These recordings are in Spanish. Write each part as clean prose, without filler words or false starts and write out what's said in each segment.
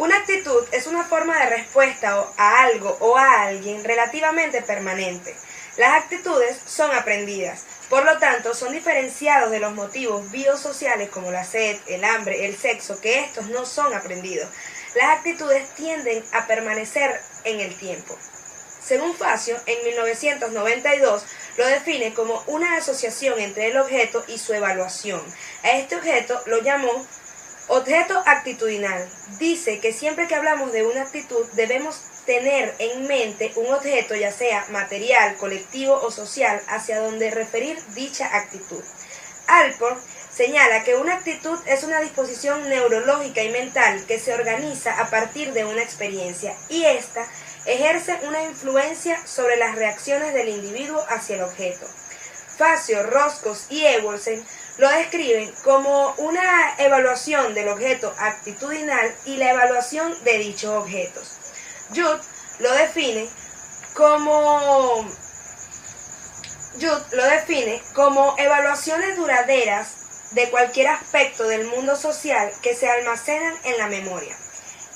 Una actitud es una forma de respuesta a algo o a alguien relativamente permanente. Las actitudes son aprendidas, por lo tanto son diferenciados de los motivos biosociales como la sed, el hambre, el sexo, que estos no son aprendidos. Las actitudes tienden a permanecer en el tiempo. Según Facio, en 1992, lo define como una asociación entre el objeto y su evaluación. A este objeto lo llamó objeto actitudinal. Dice que siempre que hablamos de una actitud debemos tener en mente un objeto, ya sea material, colectivo o social, hacia donde referir dicha actitud. Alport señala que una actitud es una disposición neurológica y mental que se organiza a partir de una experiencia y ésta ejerce una influencia sobre las reacciones del individuo hacia el objeto. Facio, Roscoe y Ewaldsen lo describen como una evaluación del objeto actitudinal y la evaluación de dichos objetos. Judd lo define como evaluaciones duraderas de cualquier aspecto del mundo social que se almacenan en la memoria.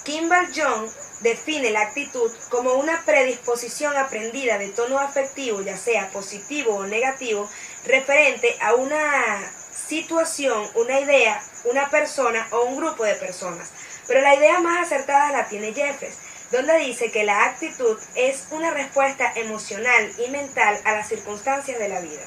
Kimball Young define la actitud como una predisposición aprendida de tono afectivo, ya sea positivo o negativo, referente a una situación, una idea, una persona o un grupo de personas. Pero la idea más acertada la tiene Jeffers, donde dice que la actitud es una respuesta emocional y mental a las circunstancias de la vida.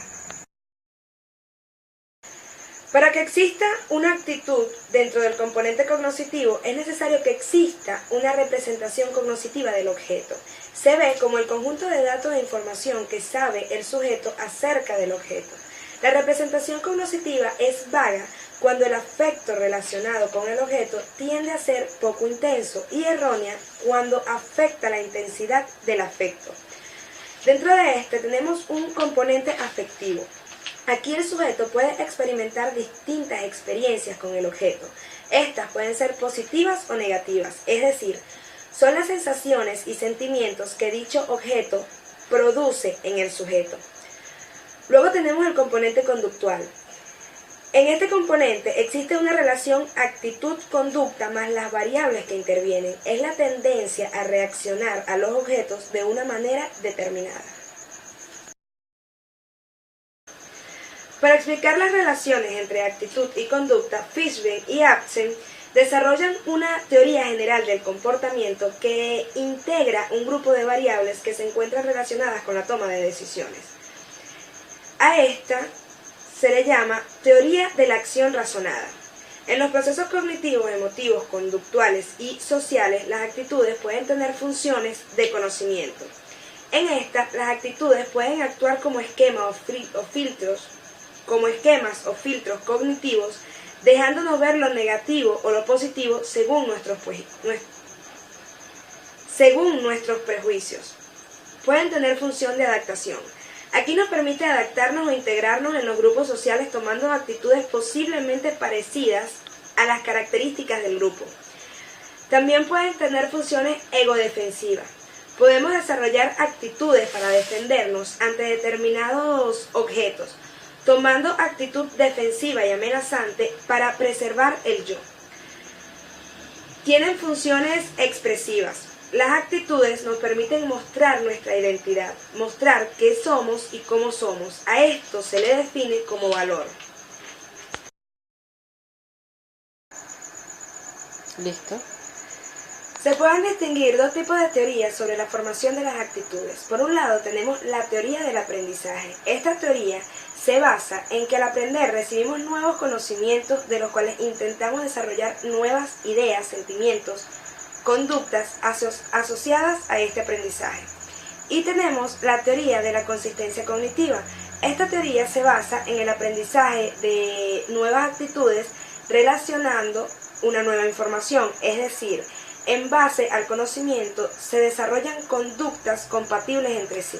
Para que exista una actitud dentro del componente cognoscitivo, es necesario que exista una representación cognoscitiva del objeto. Se ve como el conjunto de datos e información que sabe el sujeto acerca del objeto. La representación cognoscitiva es vaga cuando el afecto relacionado con el objeto tiende a ser poco intenso y errónea cuando afecta la intensidad del afecto. Dentro de este tenemos un componente afectivo. Aquí el sujeto puede experimentar distintas experiencias con el objeto. Estas pueden ser positivas o negativas, es decir, son las sensaciones y sentimientos que dicho objeto produce en el sujeto. Luego tenemos el componente conductual. En este componente existe una relación actitud-conducta más las variables que intervienen. Es la tendencia a reaccionar a los objetos de una manera determinada. Para explicar las relaciones entre actitud y conducta, Fishbein y Abtsen desarrollan una teoría general del comportamiento que integra un grupo de variables que se encuentran relacionadas con la toma de decisiones. A esta se le llama teoría de la acción razonada. En los procesos cognitivos, emotivos, conductuales y sociales, las actitudes pueden tener funciones de conocimiento. En esta, las actitudes pueden actuar como esquemas o filtros cognitivos, dejándonos ver lo negativo o lo positivo según nuestros prejuicios. Pueden tener función de adaptación. Aquí nos permite adaptarnos o integrarnos en los grupos sociales tomando actitudes posiblemente parecidas a las características del grupo. También pueden tener funciones egodefensivas. Podemos desarrollar actitudes para defendernos ante determinados objetos, tomando actitud defensiva y amenazante para preservar el yo. Tienen funciones expresivas. Las actitudes nos permiten mostrar nuestra identidad, mostrar qué somos y cómo somos. A esto se le define como valor. ¿Listo? Se pueden distinguir dos tipos de teorías sobre la formación de las actitudes. Por un lado tenemos la teoría del aprendizaje. Esta teoría se basa en que al aprender recibimos nuevos conocimientos de los cuales intentamos desarrollar nuevas ideas, sentimientos, conductas asociadas a este aprendizaje. Y tenemos la teoría de la consistencia cognitiva. Esta teoría se basa en el aprendizaje de nuevas actitudes relacionando una nueva información, es decir, en base al conocimiento se desarrollan conductas compatibles entre sí.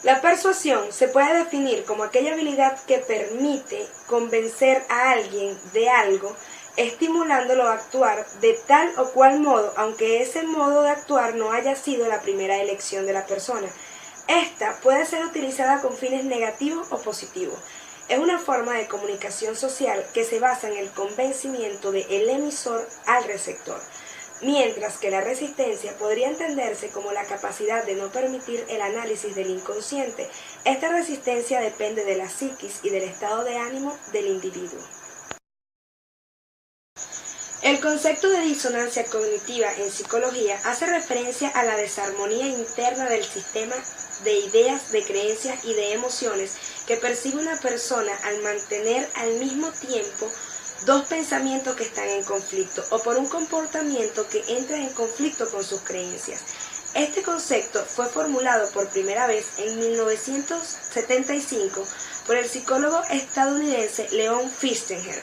La persuasión se puede definir como aquella habilidad que permite convencer a alguien de algo, estimulándolo a actuar de tal o cual modo, aunque ese modo de actuar no haya sido la primera elección de la persona. Esta puede ser utilizada con fines negativos o positivos. es una forma de comunicación social que se basa en el convencimiento del emisor al receptor, mientras que la resistencia podría entenderse como la capacidad de no permitir el análisis del inconsciente. Esta resistencia depende de la psiquis y del estado de ánimo del individuo. El concepto de disonancia cognitiva en psicología hace referencia a la desarmonía interna del sistema de ideas, de creencias y de emociones que percibe una persona al mantener al mismo tiempo dos pensamientos que están en conflicto o por un comportamiento que entra en conflicto con sus creencias. Este concepto fue formulado por primera vez en 1975 por el psicólogo estadounidense Leon Festinger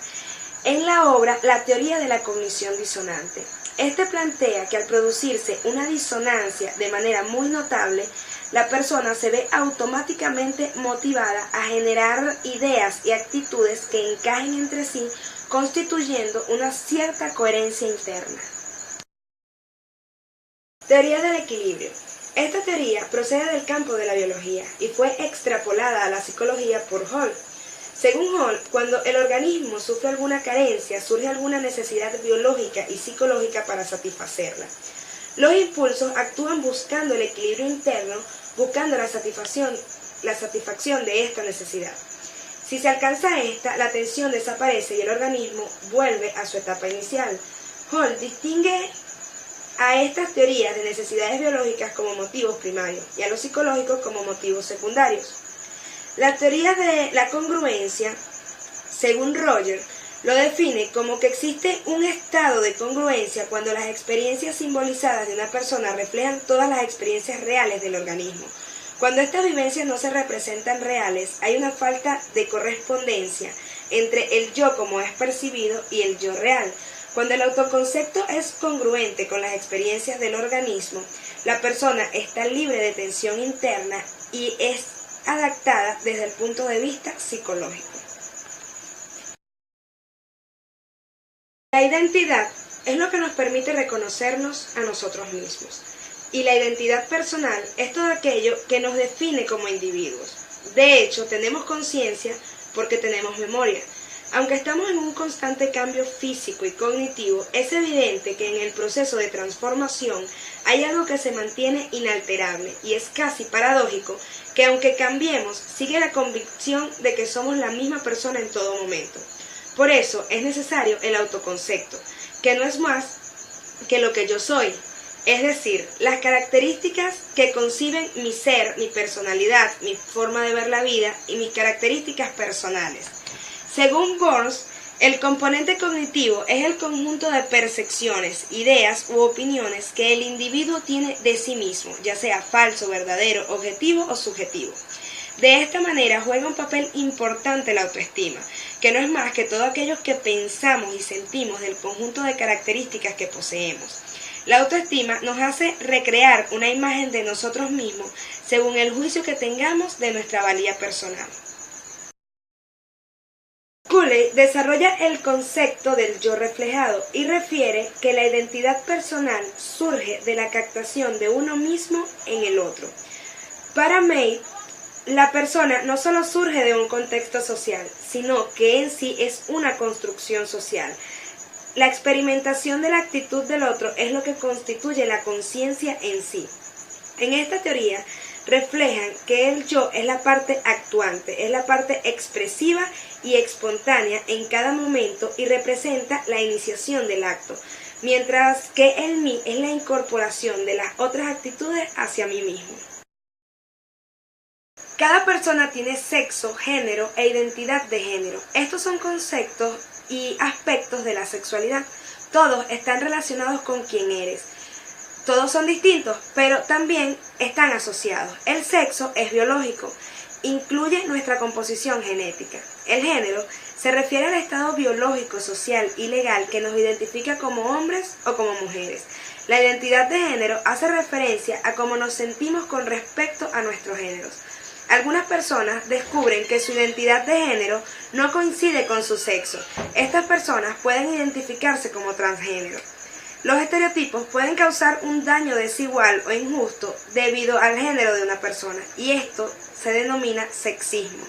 en la obra La teoría de la cognición disonante. Este plantea que al producirse una disonancia de manera muy notable, la persona se ve automáticamente motivada a generar ideas y actitudes que encajen entre sí, constituyendo una cierta coherencia interna. Teoría del equilibrio. Esta teoría procede del campo de la biología y fue extrapolada a la psicología por Hall. Según Hall, cuando el organismo sufre alguna carencia, surge alguna necesidad biológica y psicológica para satisfacerla. Los impulsos actúan buscando el equilibrio interno, buscando la satisfacción de esta necesidad. Si se alcanza esta, la tensión desaparece y el organismo vuelve a su etapa inicial. Hall distingue a estas teorías de necesidades biológicas como motivos primarios y a los psicológicos como motivos secundarios. La teoría de la congruencia, según Roger, lo define como que existe un estado de congruencia cuando las experiencias simbolizadas de una persona reflejan todas las experiencias reales del organismo. Cuando estas vivencias no se representan reales, hay una falta de correspondencia entre el yo como es percibido y el yo real. Cuando el autoconcepto es congruente con las experiencias del organismo, la persona está libre de tensión interna y es adaptada desde el punto de vista psicológico. La identidad es lo que nos permite reconocernos a nosotros mismos. Y la identidad personal es todo aquello que nos define como individuos. De hecho, tenemos conciencia porque tenemos memoria. Aunque estamos en un constante cambio físico y cognitivo, es evidente que en el proceso de transformación hay algo que se mantiene inalterable y es casi paradójico que aunque cambiemos, sigue la convicción de que somos la misma persona en todo momento. Por eso es necesario el autoconcepto, que no es más que lo que yo soy, es decir, las características que conciben mi ser, mi personalidad, mi forma de ver la vida y mis características personales. Según Burns, el componente cognitivo es el conjunto de percepciones, ideas u opiniones que el individuo tiene de sí mismo, ya sea falso, verdadero, objetivo o subjetivo. De esta manera juega un papel importante la autoestima, que no es más que todo aquello que pensamos y sentimos del conjunto de características que poseemos. La autoestima nos hace recrear una imagen de nosotros mismos según el juicio que tengamos de nuestra valía personal. Cooley desarrolla el concepto del yo reflejado y refiere que la identidad personal surge de la captación de uno mismo en el otro. Para May, la persona no solo surge de un contexto social, sino que en sí es una construcción social. La experimentación de la actitud del otro es lo que constituye la conciencia en sí. En esta teoría reflejan que el yo es la parte actuante, es la parte expresiva y espontánea en cada momento y representa la iniciación del acto, mientras que el mí es la incorporación de las otras actitudes hacia mí mismo. Cada persona tiene sexo, género e identidad de género. Estos son conceptos y aspectos de la sexualidad. Todos están relacionados con quién eres. Todos son distintos, pero también están asociados. El sexo es biológico, incluye nuestra composición genética. El género se refiere al estado biológico, social y legal que nos identifica como hombres o como mujeres. La identidad de género hace referencia a cómo nos sentimos con respecto a nuestros géneros. Algunas personas descubren que su identidad de género no coincide con su sexo. Estas personas pueden identificarse como transgénero. Los estereotipos pueden causar un daño desigual o injusto debido al género de una persona, y esto se denomina sexismo.